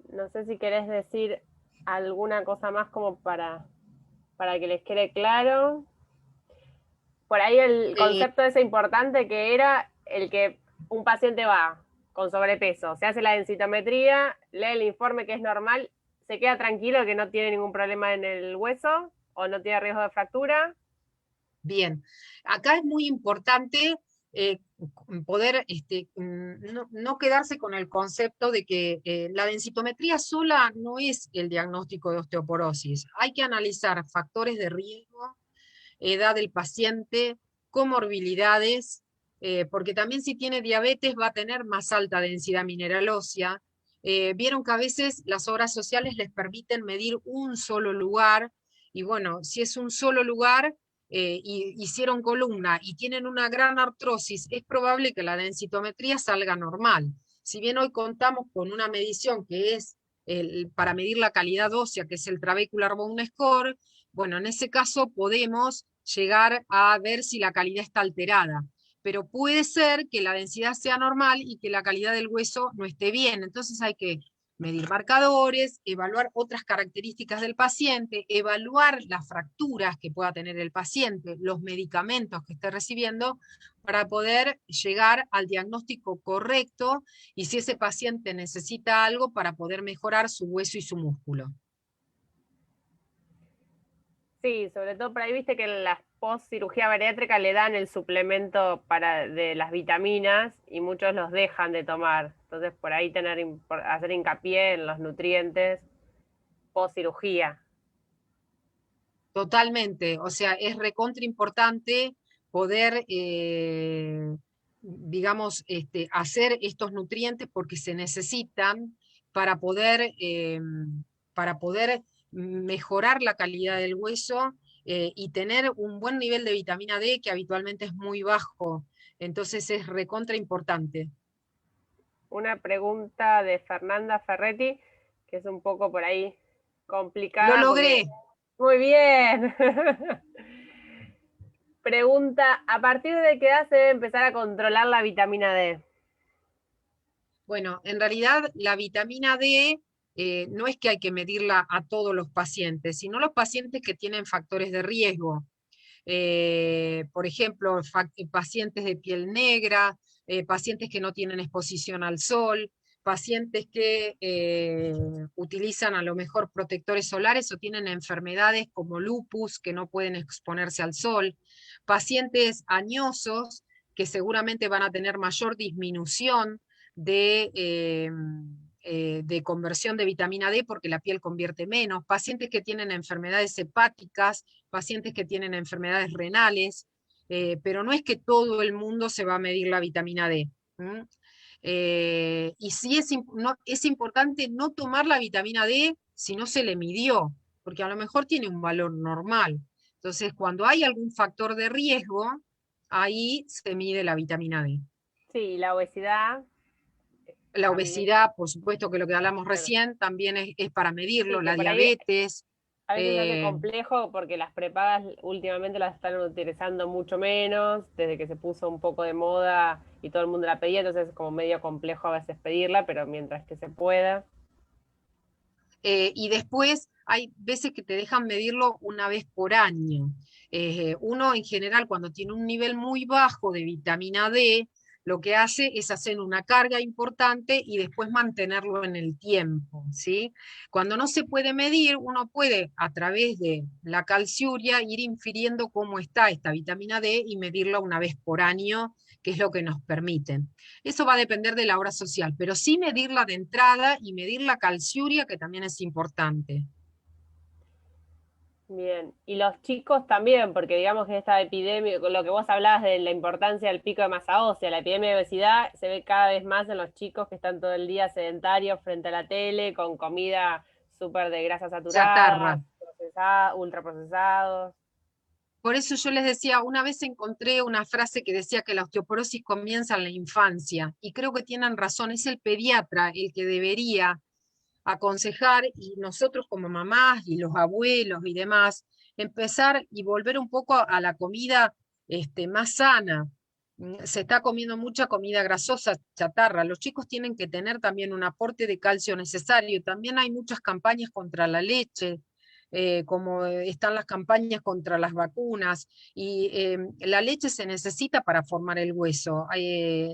No sé si querés decir alguna cosa más como para que les quede claro. Por ahí el Eh, concepto ese importante que era el que un paciente va con sobrepeso, se hace la densitometría, lee el informe que es normal, se queda tranquilo que no tiene ningún problema en el hueso o no tiene riesgo de fractura. Bien, acá es muy importante eh, poder no quedarse con el concepto de que la densitometría sola no es el diagnóstico de osteoporosis. Hay que analizar factores de riesgo, edad del paciente, comorbilidades, porque también si tiene diabetes va a tener más alta densidad mineral ósea. Vieron que a veces las obras sociales les permiten medir un solo lugar, y bueno, si es un solo lugar y hicieron columna y tienen una gran artrosis, es probable que la densitometría salga normal. Si bien hoy contamos con una medición que es para medir la calidad ósea, que es el Trabecular Bone Score, bueno, en ese caso podemos llegar a ver si la calidad está alterada, pero puede ser que la densidad sea normal y que la calidad del hueso no esté bien. Entonces hay que medir marcadores, evaluar otras características del paciente, evaluar las fracturas que pueda tener el paciente, los medicamentos que esté recibiendo, para poder llegar al diagnóstico correcto y si ese paciente necesita algo para poder mejorar su hueso y su músculo. Sí, sobre todo por ahí viste que en la post cirugía bariátrica le dan el suplemento de las vitaminas y muchos los dejan de tomar. Entonces por ahí hacer hincapié en los nutrientes post cirugía. Totalmente, o sea, es recontra importante poder, digamos, hacer estos nutrientes porque se necesitan para poder, para poder mejorar la calidad del hueso y tener un buen nivel de vitamina D que habitualmente es muy bajo. Entonces es recontra importante. Una pregunta de Fernanda Ferretti, que es un poco por ahí Lo complicada porque... logré. Muy bien. Pregunta, ¿a partir de qué edad se debe empezar a controlar la vitamina D? Bueno, en realidad la vitamina D no es que hay que medirla a todos los pacientes, sino los pacientes que tienen factores de riesgo. Por ejemplo, pacientes de piel negra, pacientes que no tienen exposición al sol, pacientes que utilizan a lo mejor protectores solares o tienen enfermedades como lupus que no pueden exponerse al sol, pacientes añosos que seguramente van a tener mayor disminución de conversión de vitamina D porque la piel convierte menos, pacientes que tienen enfermedades hepáticas, pacientes que tienen enfermedades renales, pero no es que todo el mundo se va a medir la vitamina D. Y sí es importante no tomar la vitamina D si no se le midió, porque a lo mejor tiene un valor normal. Entonces, cuando hay algún factor de riesgo, ahí se mide la vitamina D. Sí, la obesidad La también. obesidad, por supuesto que lo que hablamos Claro. recién, también es para Sí, medirlo, que la por ahí diabetes. A veces se hace Eh, complejo porque las prepagas últimamente las están utilizando mucho menos, desde que se puso un poco de moda y todo el mundo la pedía, entonces es como medio complejo a veces pedirla, pero mientras que se pueda. y después hay veces que te dejan medirlo una vez por año. Uno en general cuando tiene un nivel muy bajo de vitamina D, lo que hace es hacer una carga importante y después mantenerlo en el tiempo, ¿sí? Cuando no se puede medir, uno puede a través de la calciuria ir infiriendo cómo está esta vitamina D y medirla una vez por año, que es lo que nos permiten. Eso va a depender de la obra social, pero sí medirla de entrada y medir la calciuria, que también es importante. Bien, y los chicos también, porque digamos que esta epidemia, lo que vos hablabas de la importancia del pico de masa ósea, la epidemia de obesidad se ve cada vez más en los chicos que están todo el día sedentarios frente a la tele, con comida súper de grasas Chatarra. saturadas, procesadas, ultraprocesados. Por eso yo les decía, una vez encontré una frase que decía que la osteoporosis comienza en la infancia, y creo que tienen razón, es el pediatra el que debería aconsejar, y nosotros como mamás y los abuelos y demás, empezar y volver un poco a la comida más sana. Se está comiendo mucha comida grasosa, chatarra. Los chicos tienen que tener también un aporte de calcio necesario. También hay muchas campañas contra la leche, como están las campañas contra las vacunas, y la leche se necesita para formar el hueso.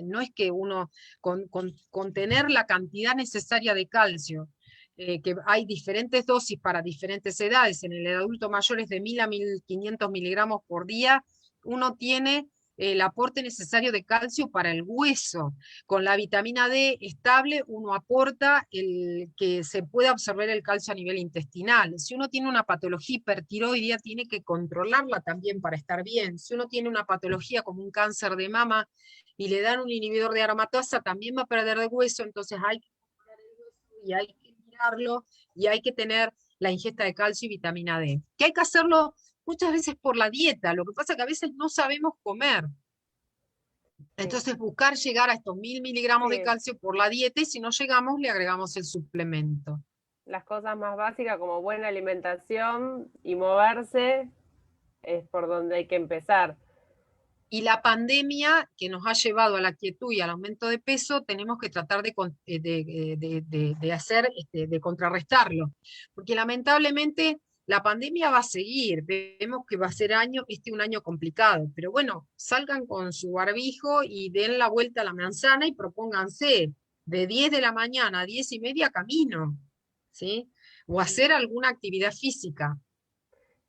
No es que uno, con tener la cantidad necesaria de calcio, que hay diferentes dosis para diferentes edades, en el adulto mayor es de 1000 a 1500 miligramos por día, uno tiene el aporte necesario de calcio para el hueso. Con la vitamina D estable, uno aporta el que se pueda absorber el calcio a nivel intestinal. Si uno tiene una patología hipertiroidea, tiene que controlarla también para estar bien. Si uno tiene una patología como un cáncer de mama y le dan un inhibidor de aromatasa, también va a perder de hueso, entonces hay que controlar el hueso y hay que mirarlo y hay que tener la ingesta de calcio y vitamina D. Que hay que hacerlo muchas veces por la dieta, lo que pasa es que a veces no sabemos comer. Sí, Entonces buscar llegar a estos 1000 miligramos de sí. calcio por la dieta, y si no llegamos le agregamos el suplemento. Las cosas más básicas como buena alimentación y moverse es por donde hay que empezar. Y la pandemia que nos ha llevado a la quietud y al aumento de peso, tenemos que tratar de hacer, de contrarrestarlo. Porque lamentablemente la pandemia va a seguir. Vemos que va a ser un año complicado. Pero bueno, salgan con su barbijo y den la vuelta a la manzana y propónganse de 10 de la mañana a 10:30 camino, ¿sí? O hacer alguna actividad física.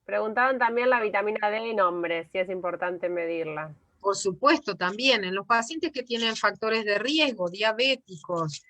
Preguntaban también la vitamina D en hombres, si es importante medirla. Por supuesto, también en los pacientes que tienen factores de riesgo, diabéticos,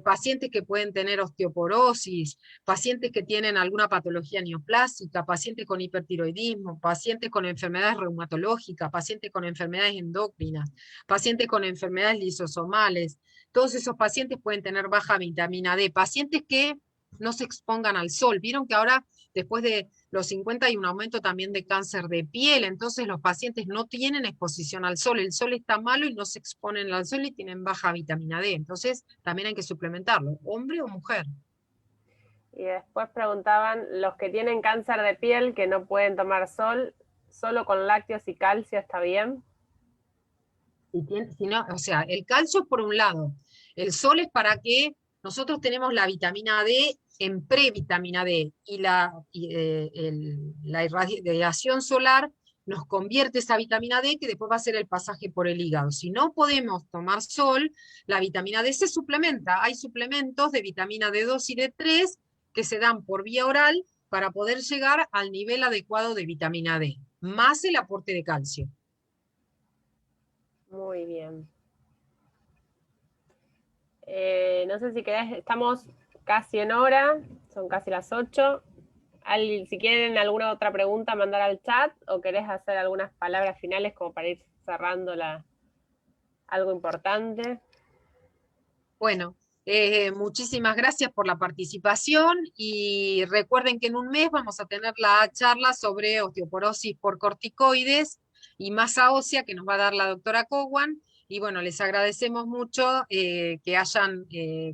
pacientes que pueden tener osteoporosis, pacientes que tienen alguna patología neoplásica, pacientes con hipertiroidismo, pacientes con enfermedades reumatológicas, pacientes con enfermedades endocrinas, pacientes con enfermedades lisosomales. Todos esos pacientes pueden tener baja vitamina D. Pacientes que no se expongan al sol. Vieron que ahora, después de los 50, hay un aumento también de cáncer de piel, entonces los pacientes no tienen exposición al sol, el sol está malo y no se exponen al sol y tienen baja vitamina D, entonces también hay que suplementarlo, hombre o mujer. Y después preguntaban los que tienen cáncer de piel que no pueden tomar sol, solo con lácteos y calcio está bien. Si no, o sea, el calcio por un lado, el sol es para que nosotros tenemos la vitamina D en previtamina D, y la irradiación solar nos convierte esa vitamina D, que después va a ser el pasaje por el hígado. Si no podemos tomar sol, la vitamina D se suplementa. Hay suplementos de vitamina D2 y D3 que se dan por vía oral para poder llegar al nivel adecuado de vitamina D, más el aporte de calcio. Muy bien. No sé si querés, estamos casi en hora, son casi las 8. Si quieren alguna otra pregunta, mandar al chat o querés hacer algunas palabras finales como para ir cerrando algo importante. Bueno, muchísimas gracias por la participación, y recuerden que en un mes vamos a tener la charla sobre osteoporosis por corticoides y masa ósea, que nos va a dar la doctora Cowan. Y bueno, les agradecemos mucho que hayan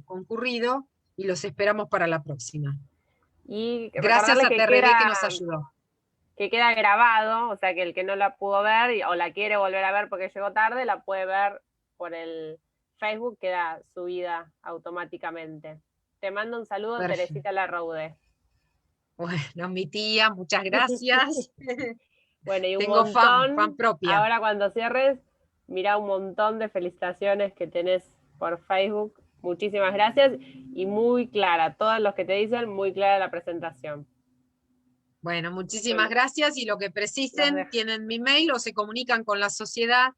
concurrido, y los esperamos para la próxima. Y Gracias recordarles a TRD que nos ayudó. que queda grabado, o sea que el que no la pudo ver o la quiere volver a ver porque llegó tarde, la puede ver por el Facebook, queda subida automáticamente. Te mando un saludo, Perfecto. Teresita Larraude. Bueno, mi tía, muchas gracias. Bueno, y un Tengo fan montón, propia. ahora cuando cierres, mira un montón de felicitaciones que tenés por Facebook. Muchísimas gracias y muy clara, todos los que te dicen, muy clara la presentación. Bueno, muchísimas Bueno, gracias y lo que los precisen dejo. tienen mi mail o se comunican con la sociedad,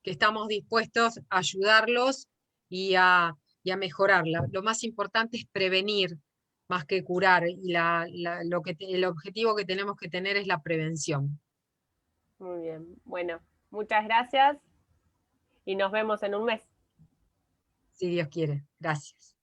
que estamos dispuestos a ayudarlos y a mejorarla. Lo más importante es prevenir más que curar y el objetivo que tenemos que tener es la prevención. Muy bien. Bueno, muchas gracias y nos vemos en un mes. Si Dios quiere. Gracias.